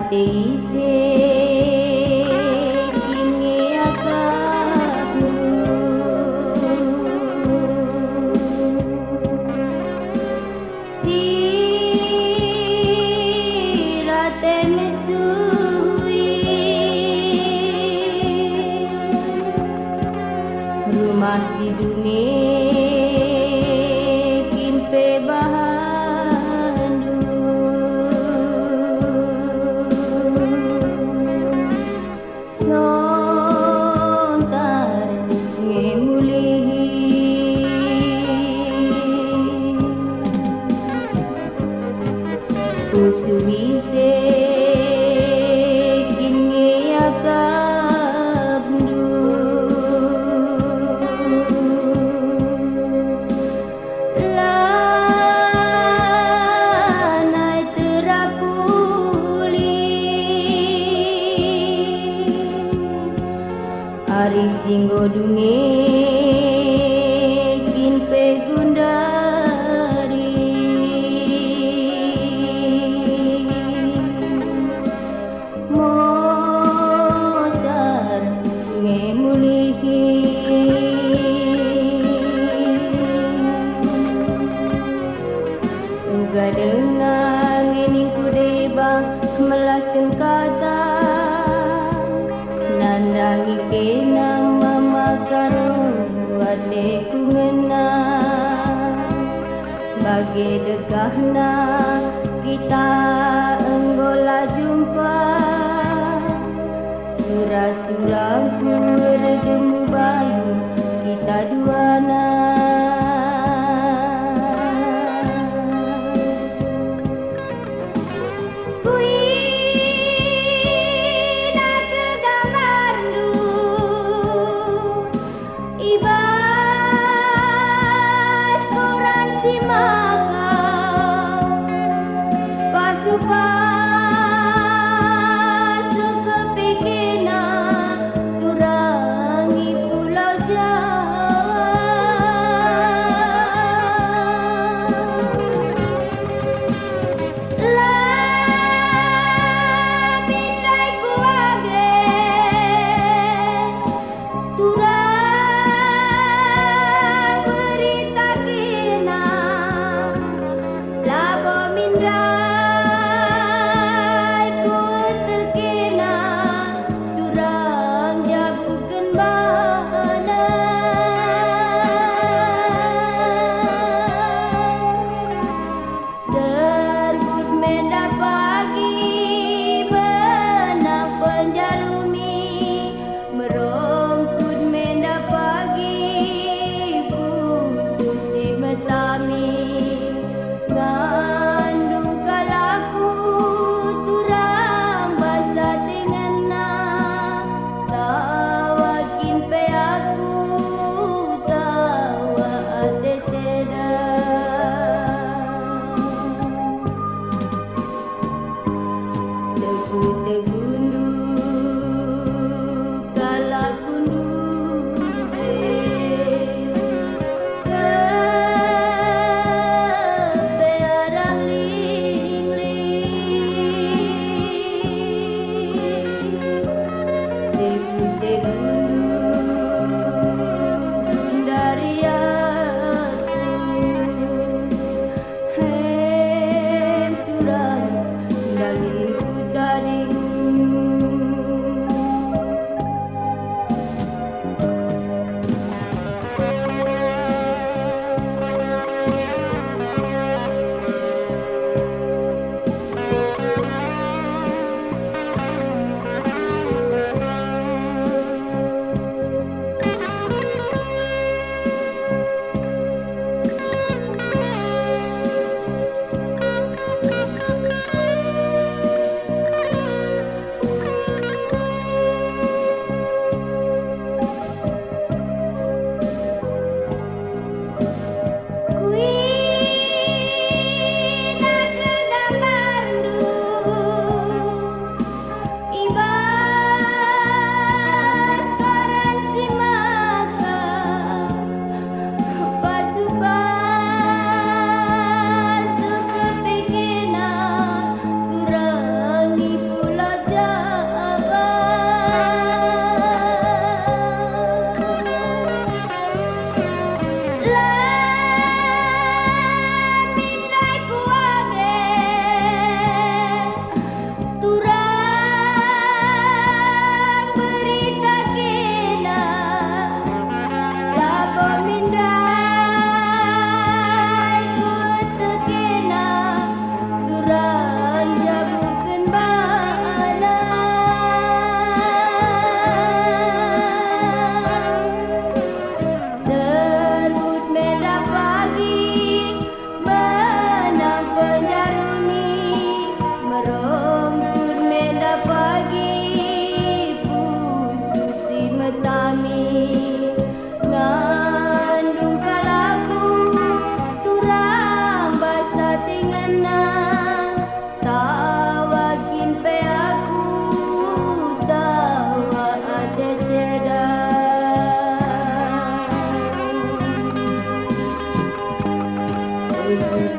Ate ise kini akabnu sirate mesui rumah sidunge kimpe bahandu sontar ngemulihi usuhise kini akabnu lanai terapuli ari singgo dunge kinpe gundari mosar ngemulihi uga dengan ngening kudeba melaskan kata nandangi kena mama karo wate ku ngena bagi dekahna kita enggola jumpa surah-surah berdemu bayu kita duana ibas koran si maka pasupas kepikina turangi pulau Jawa ingana tawakin pe aku tawa ada ceda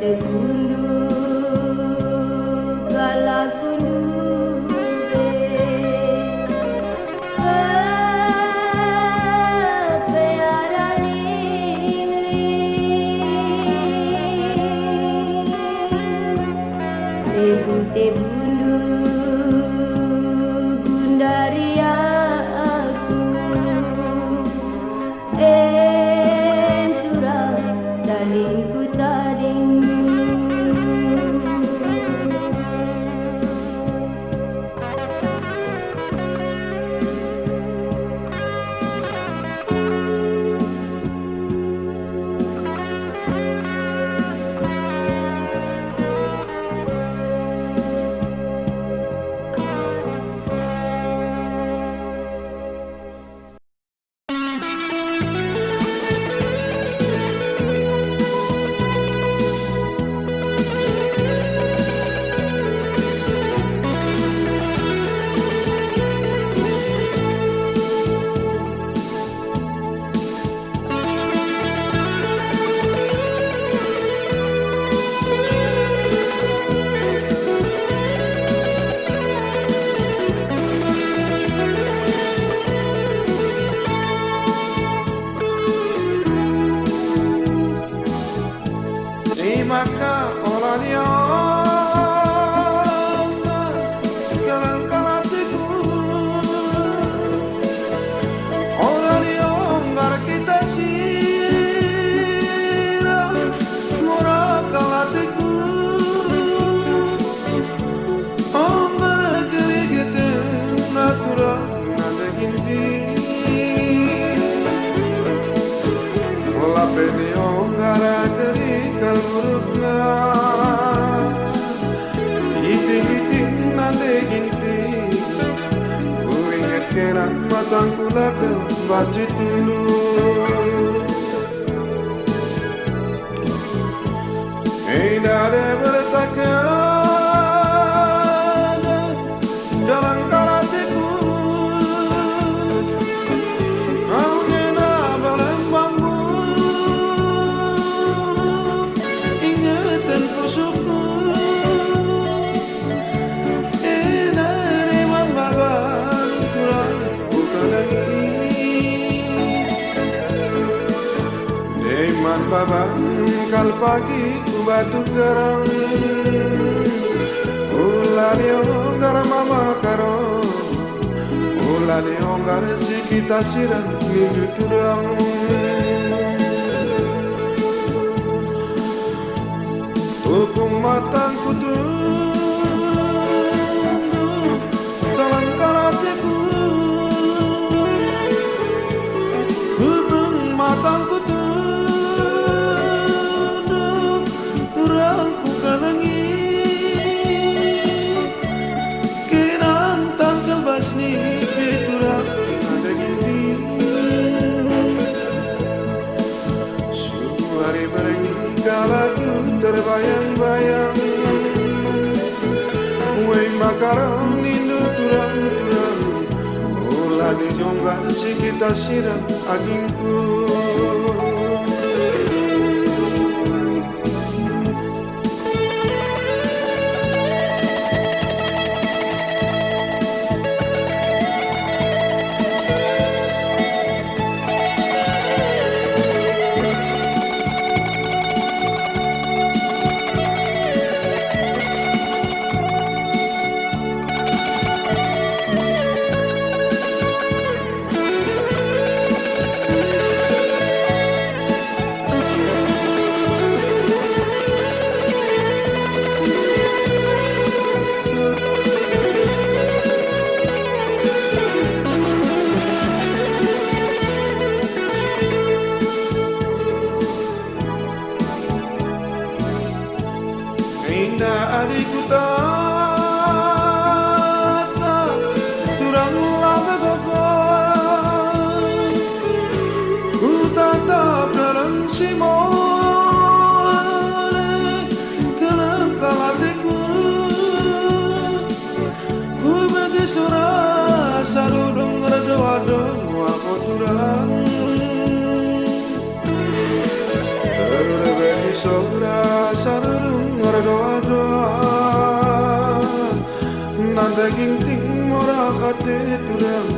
tegundu kala kundu Tebundu gundaria aku entura dalingku taring maka orangnya kalang kalatiku orangnya ngar kita sirah murah kalatiku ngar gerigete natural nade ginti wala peni ngara geri kalburukna iting-iting nade ginti ku ingat kena matangku lakel baci tundu dade bertakan jalan kalatiku kau nyena balembangku ingatan pusuku dari mambaban kurang bukan lagi deman baban kal pagi ku batu kerang ulali onggar mama karo ulali onggar si kita sirang nindu tudang tupung matangku tunduk kalang kalatiku tupung matangku tunduk turangku kalangi kenang tanggal basni turang ada gini suari berengi kalaku terbayang-bayang Wei makarang nindu turang-turang ulah dijonggar si kita sirang agingku indah adikku tata turang lama gogol ku tatap dalam simone kala daging ting mora kate turang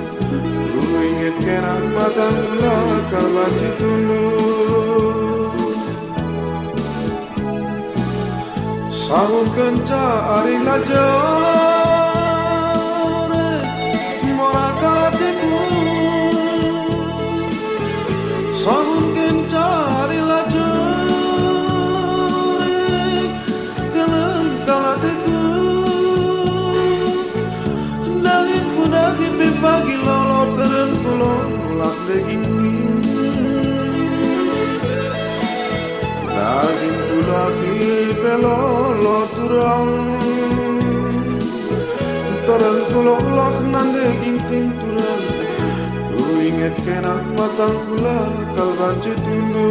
ku inget kena matan kula kalbaci tundu sahun kenca ari lajare mora kalatiku sahun kenca ari lajare kelem kalatiku daging ku daging pagi lolo teren kulo lak daging daging ku lagi pelolo turang teren kulo lak nan daging ting turang ku inget kena matang kula kalbaci tundu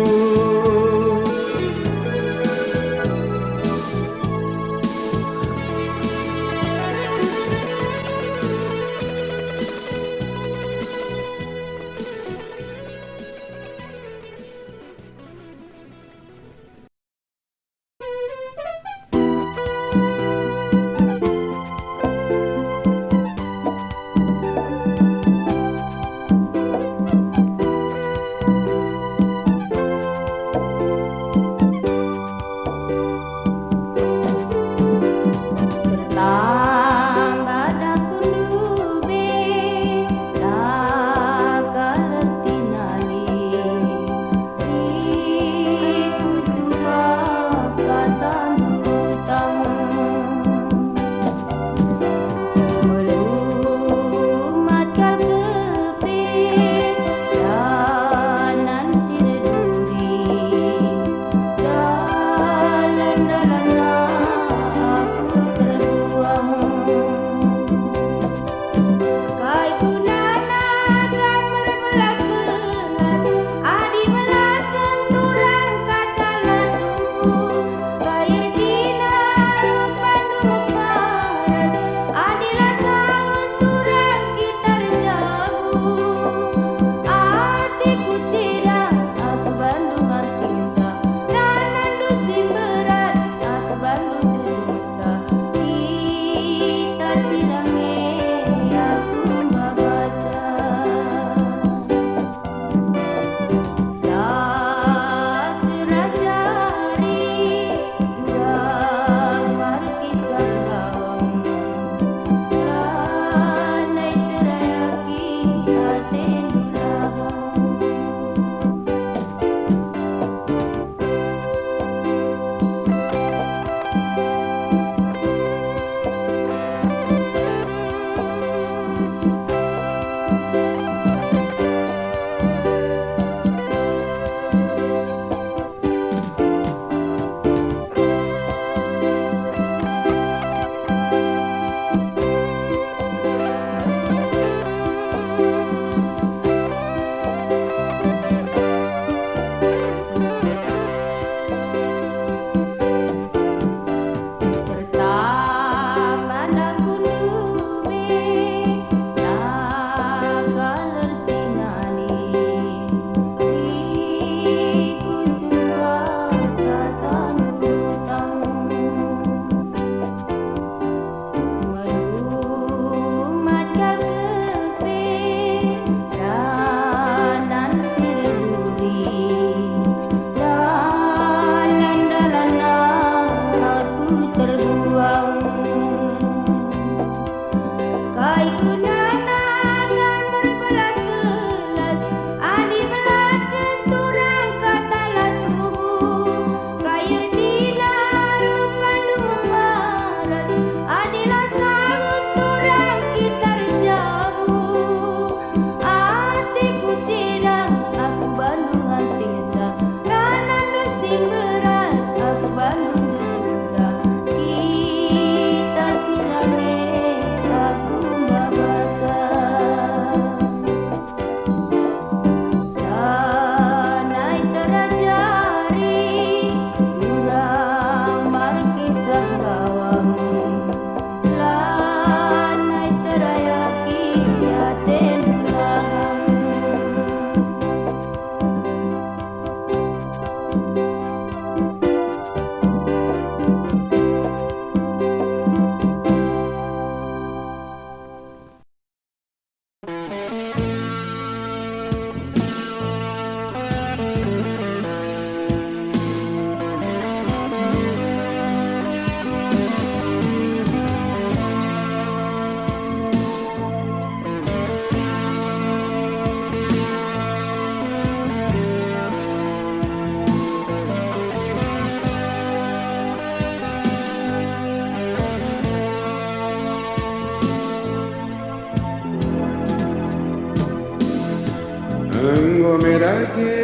Engkau merake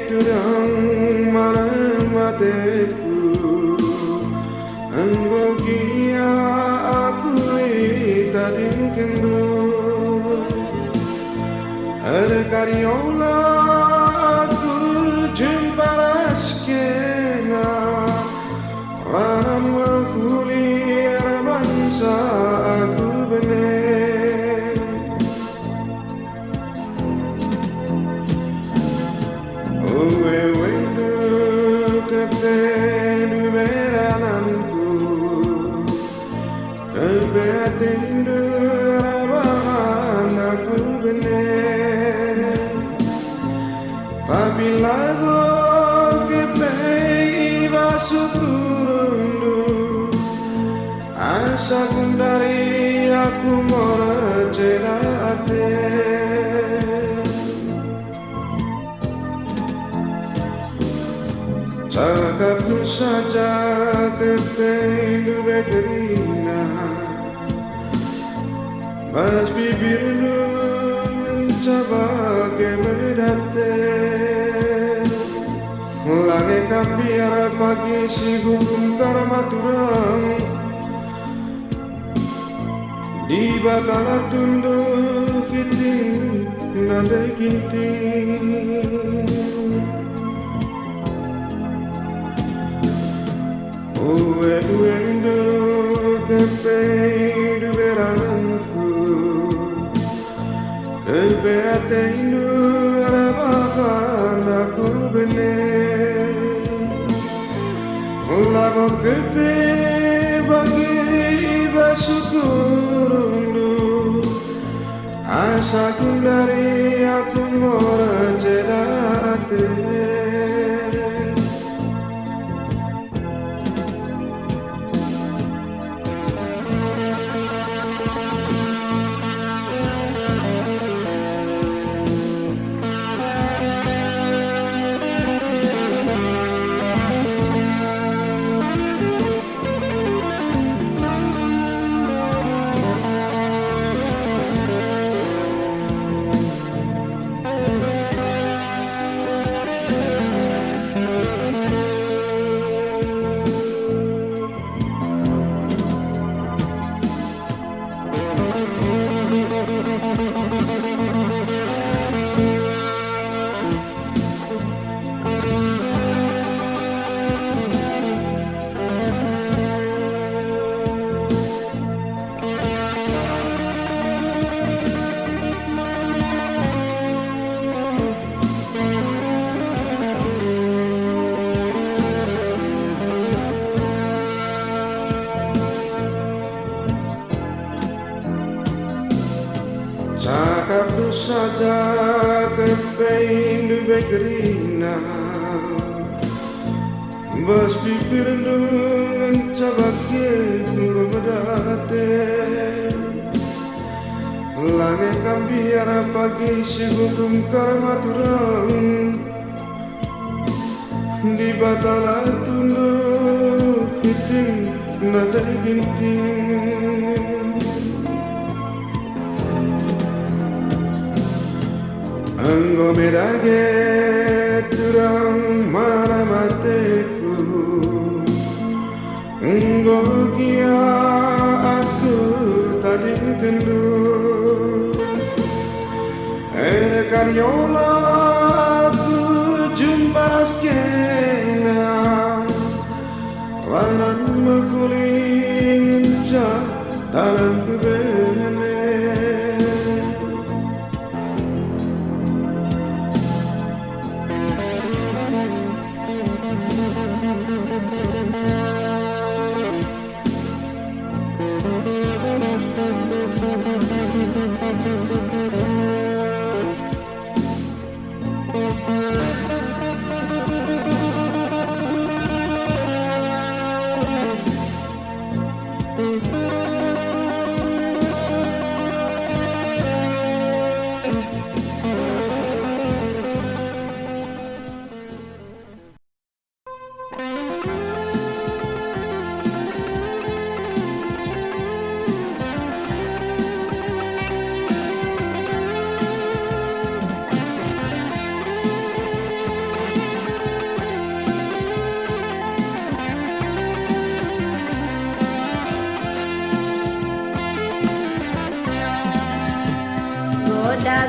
turang maramateku, engkau kia aku tadin kendu, ada karyola aku jumpa raskena, ranan makuli bangsa aku bener. Apabila kepei basukurundu, asa kundari aku mora cerate. Cakapku saja kepei dube kerina, mas bibirmu mencoba ke medate. Langit kambiar pagi si hukum karma turang, di batala tunduk hiting nada ginting. Uwe ndo kepei duberanku, kepei atenu arabakan aku bener. Labang kepe bagi basukurundu, asa kundari aku mora cerate. Cakapku saja kepei dube kerina, bas bibir dengan cabaknya ngomedate. Langit kambiar pagi si hukum karma turang, di batala tunduk hiting nada ginting. Engkau merake turang maramateku, engkau kia aku tadin kendu, ada karyola aku jumpa raskena, ranan makuling dalam kubene.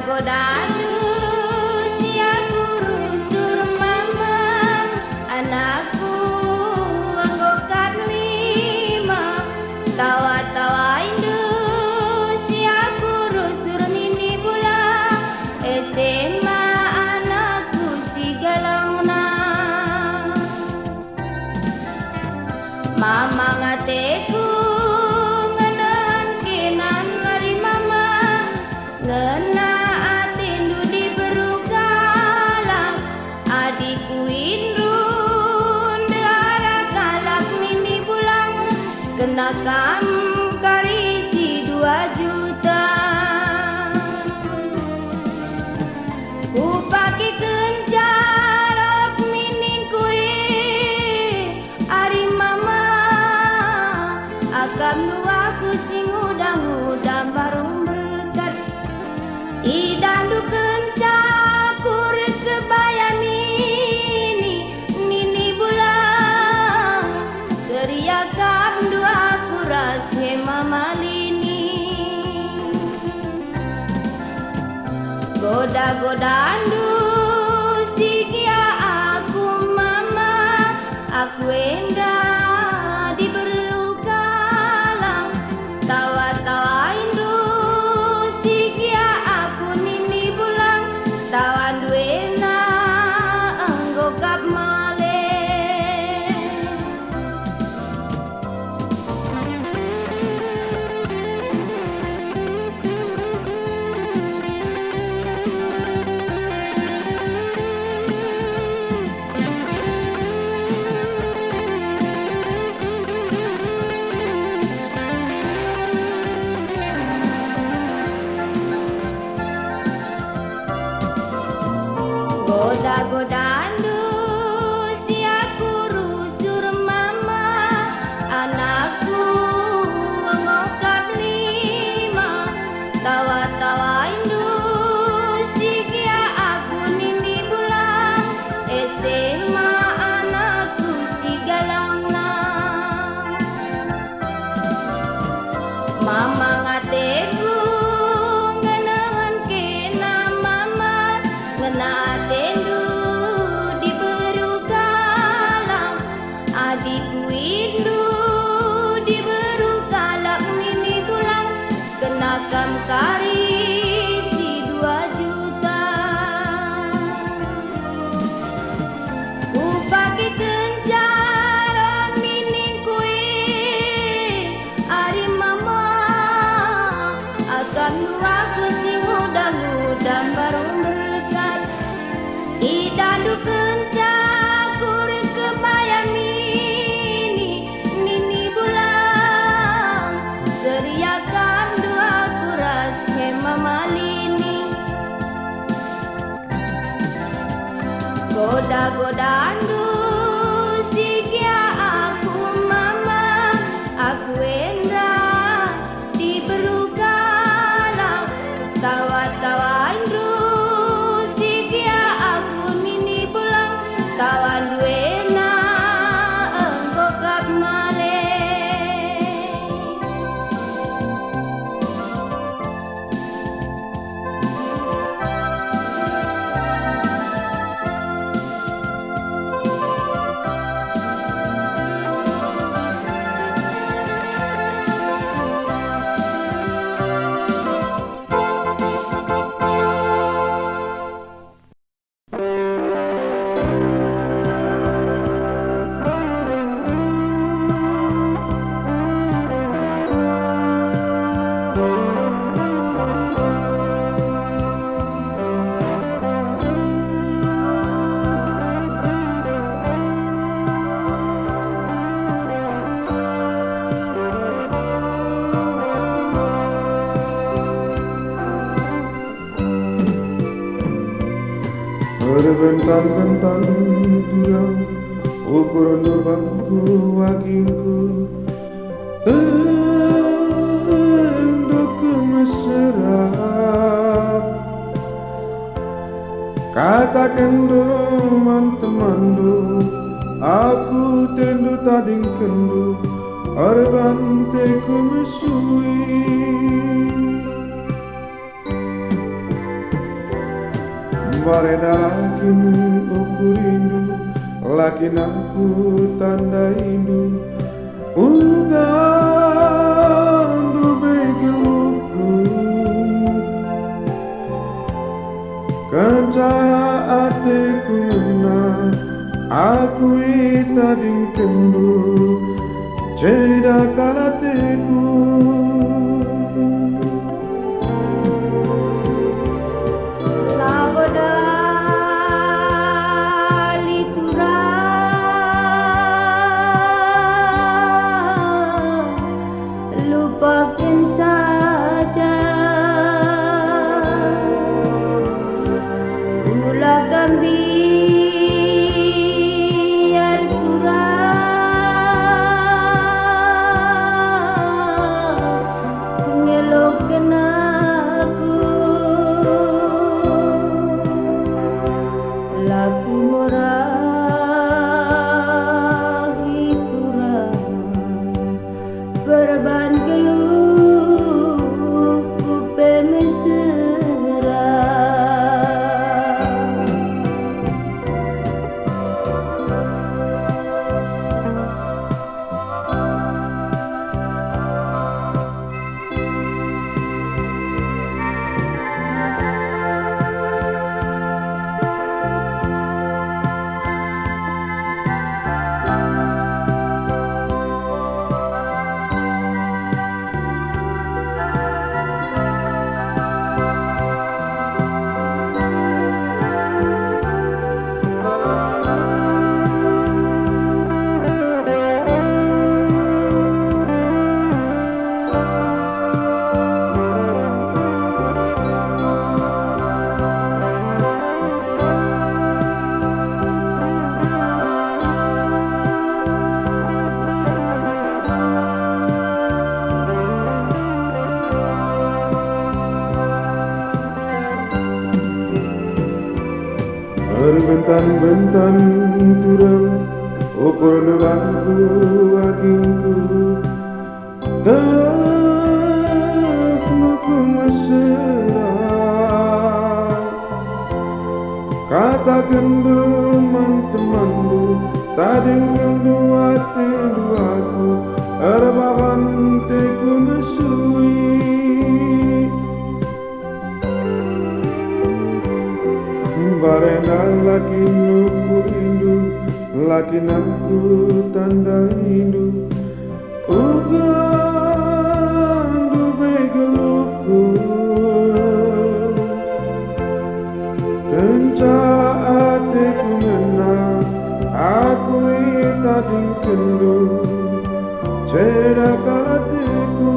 Goda-goda si aku rusur mama anakku anggokap lima tawa-tawa indu si aku rusur nini pula SMA anakku si galamuna mama ngateku ngenan kenan hari mama ngena atindu di berukalang adikku indun deara kalak mini pulang kenakam karisi 2 juta ku pake kencarok mini kui ari mama akam nu aku sing udang-udang barung berkat idandu kencakur kebayang nini bulang seriakam dua kuras mama lini goda-godandu sikia aku mama aku endah diberlukalang tawa-tawa indu sikia aku nini bulang tawan duena anggokap male goda-godandu si aku rusur mama anakku ngokap lima tawa-tawa indu sikia aku nini bulang SMA anakku si galangna mama ngateku ngenahan kena mama ngena atendu di berukalang adikku indu di berukalang mini tulang kenakam karisi 2 juta ku pake kencaran mini kui ari mama akan aku sing udang-udang barung berkat idandu kencakur kebayang nini bulang seriakan 2 kuras mama lini goda-godandu sikia aku mama aku endah diberukalang tawa-tawa indu sikia aku nini pulang tawan duena anggokap male Berbentang-bentang turang ukuran bangku wakingku tenduk mesra katakan do teman-temandu aku tendu tading kendu orban teku mesui Bareda lakin aku rindu, lakin aku tanda rindu. Ugandu begiluku Kanca atiku na aku itading kendu Ceda karatiku lupakan saja ulakan biar kurang ngelokkan aku laku morahi kurang berban Berbentan-bentan turang ukur nebaku agingku Tafnuku mesra Katakan teman-temanmu Tading kedua aku Erbakan teku mesui Barena lakin aku rindu, lakin aku tanda rindu. Ugandu begeluku Kenca atiku ngena, aku itading kendu Ceda karatiku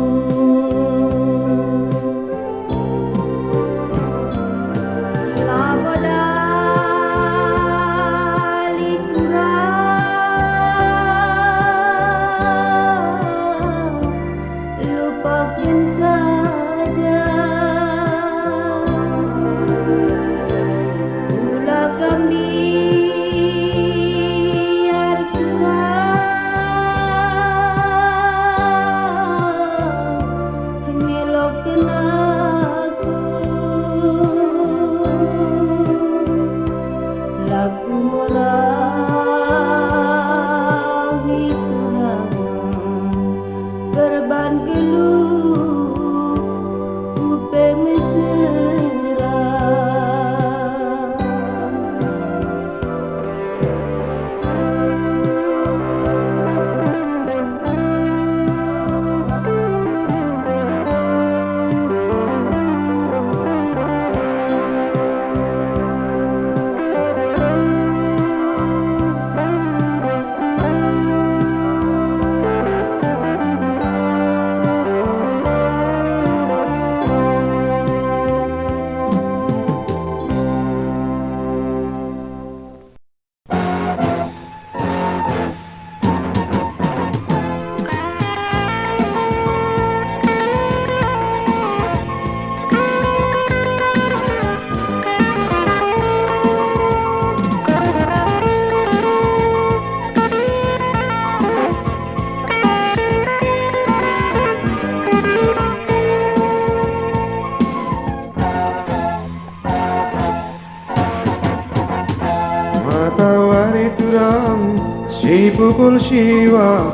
pukul siwa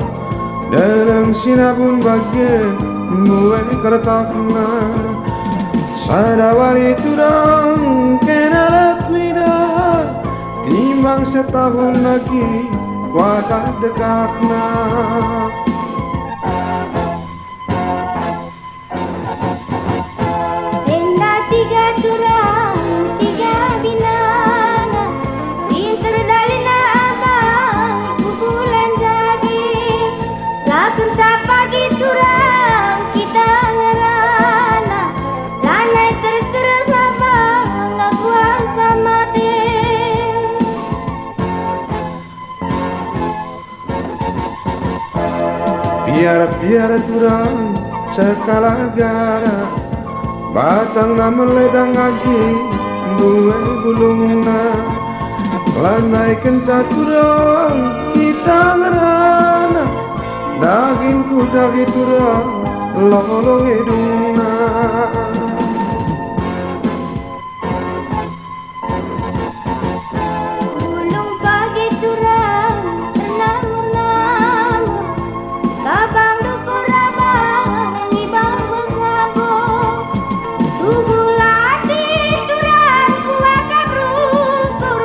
dalam sinabun bagian muwe kertakna sadawari turang kenalat mida timbang setahun lagi wadah dekakna. Tenda tiga turang tiga binana pinter dalina abang pukulan jadi lakon sapagi turang kita ngerana lanai terserah abang nggak kuasa mati. Biar turang sekala gara batang na meledang lagi buwe gulungna lanai kenca turang kita ngerana dagingku daging turang lolo hidungna. Ulung pagi turang tenang tabang dukur abang ibang bersabo tubuh lati turang kuaka berukur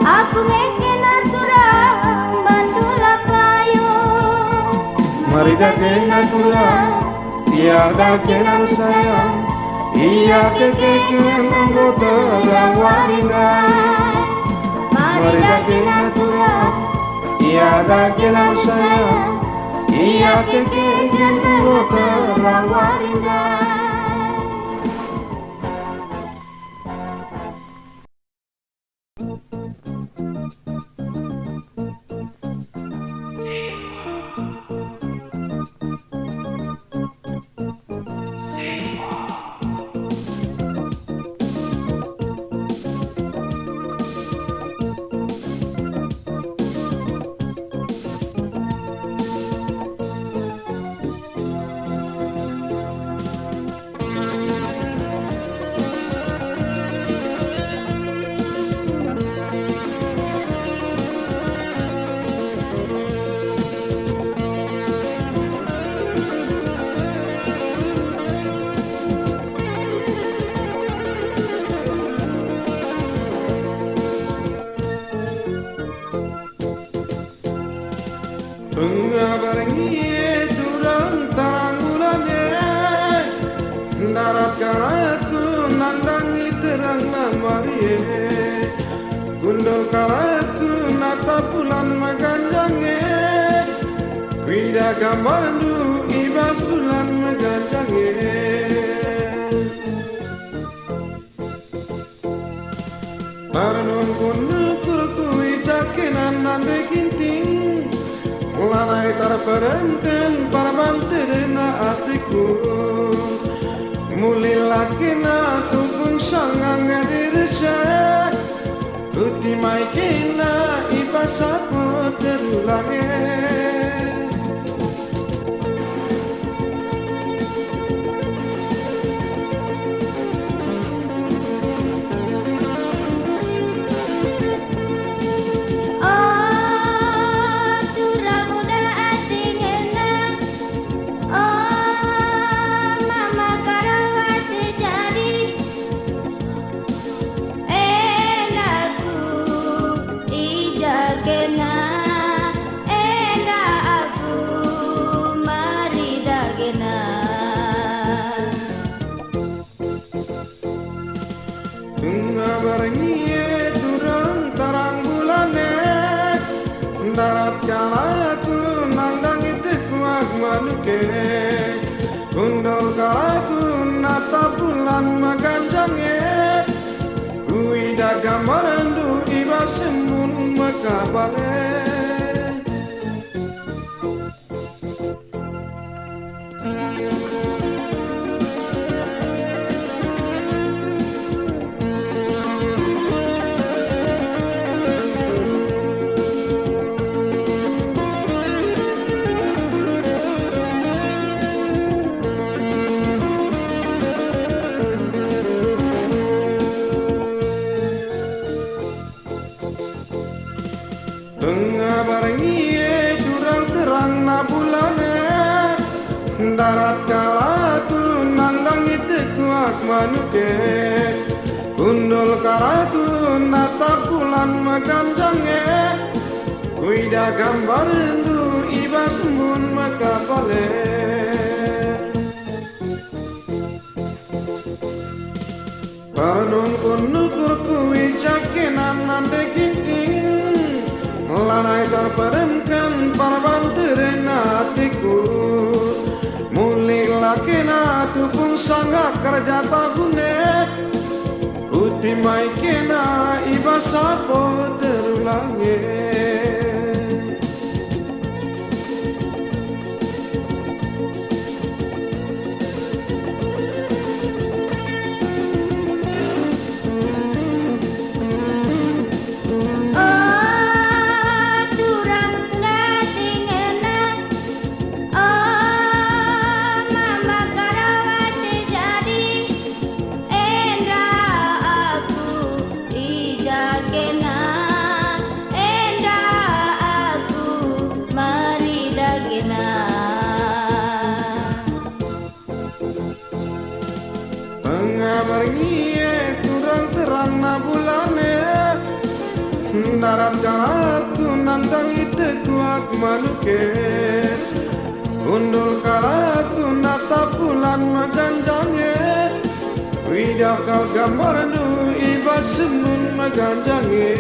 aku ngekena turang bandula payo. Mari dakena turang tiada kenan sayang iya kekeken anggota warinda. Mari dakena turang tiada kenan sayang iya kekeken anggota warinda. Pengabarangi turang tarangulane darat kalaku nandangi terang namarie gundul kalaku nata bulan maganjange kuida gambarandu ibas bulan maganjange. Taranong gundu kurku ijakenan nande kinting lanai tarperenten para banterena atiku mulila kena tupung sangang ngadirese utimai kena ibasaku terulange. Barangie turang tarang bulane darat kalaku nandang itu kuak manuke kundol kalaku nata bulan maganjange kuida gamarandu iba sembun makabale. darat kalatu nandang itu kuat manuke kundul karatu natap bulan maganjange kuida gambar indu ibas mun makapale panun kunukur kuwijakenan nande kinting lanai terperemkan parbantere natiku mulik lakena tu pun sangat kerja tahune kutimai kena ibasapo terulange Pengamarngie kurang terang na bulane darat kalatu nandang itu kuat manuke undul kalatu natap bulan maganjange widakal gambar nu ibas semun maganjange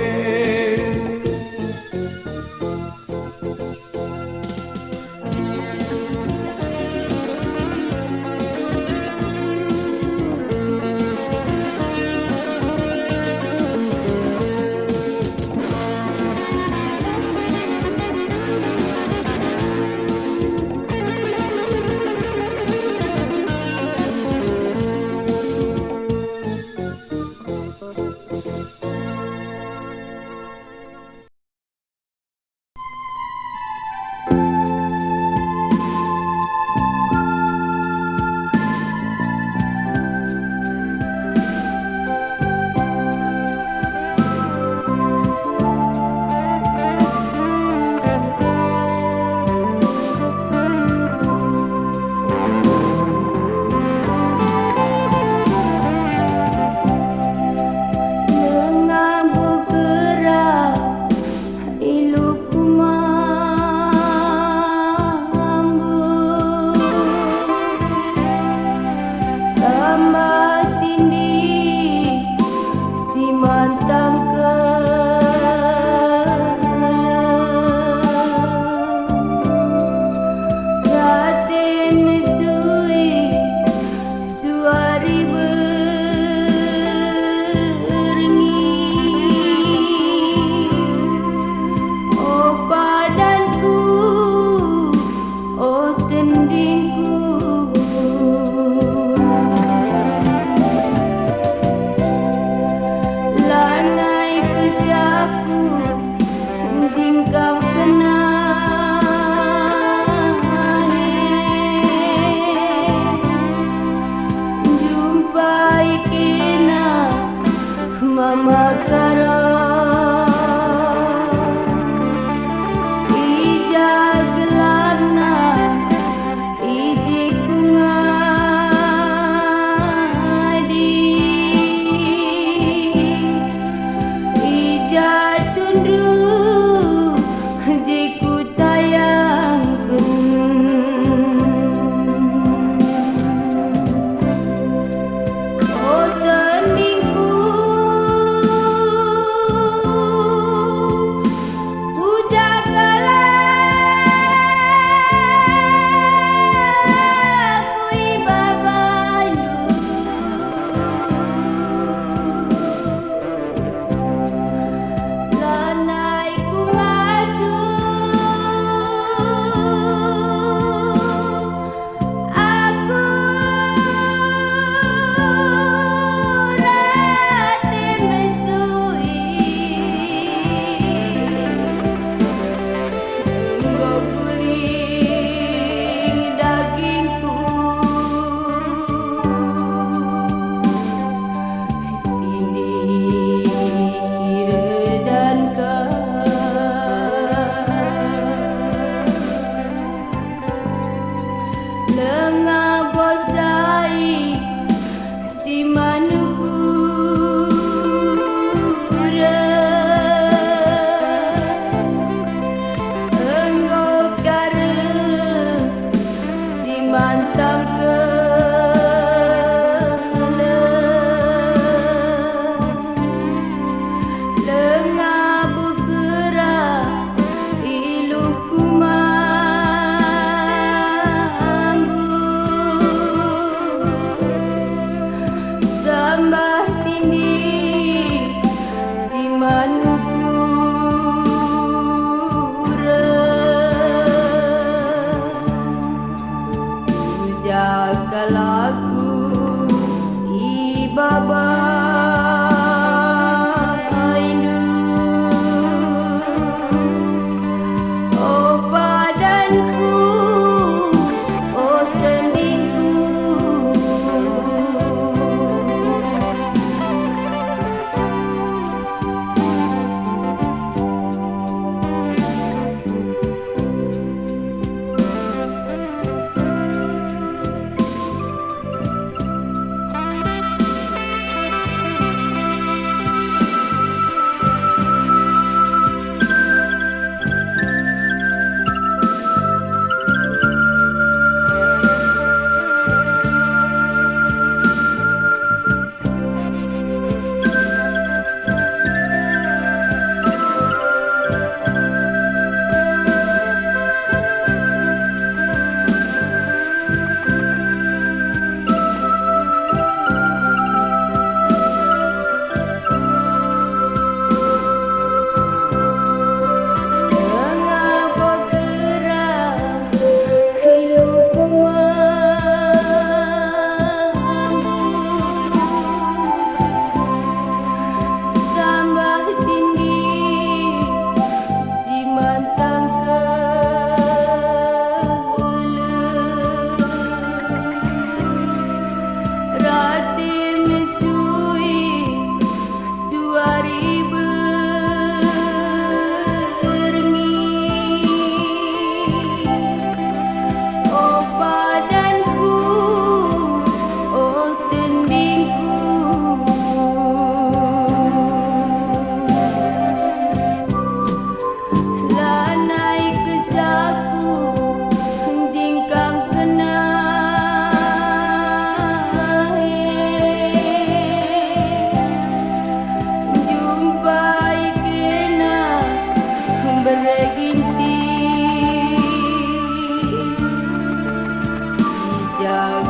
Lengah bosai si manuku engkau kare si mantap ke lengah bergerak ilu tambah tinggi si manukura jaga lagu ibaba indu oh badanku oh teningku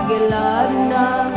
gelana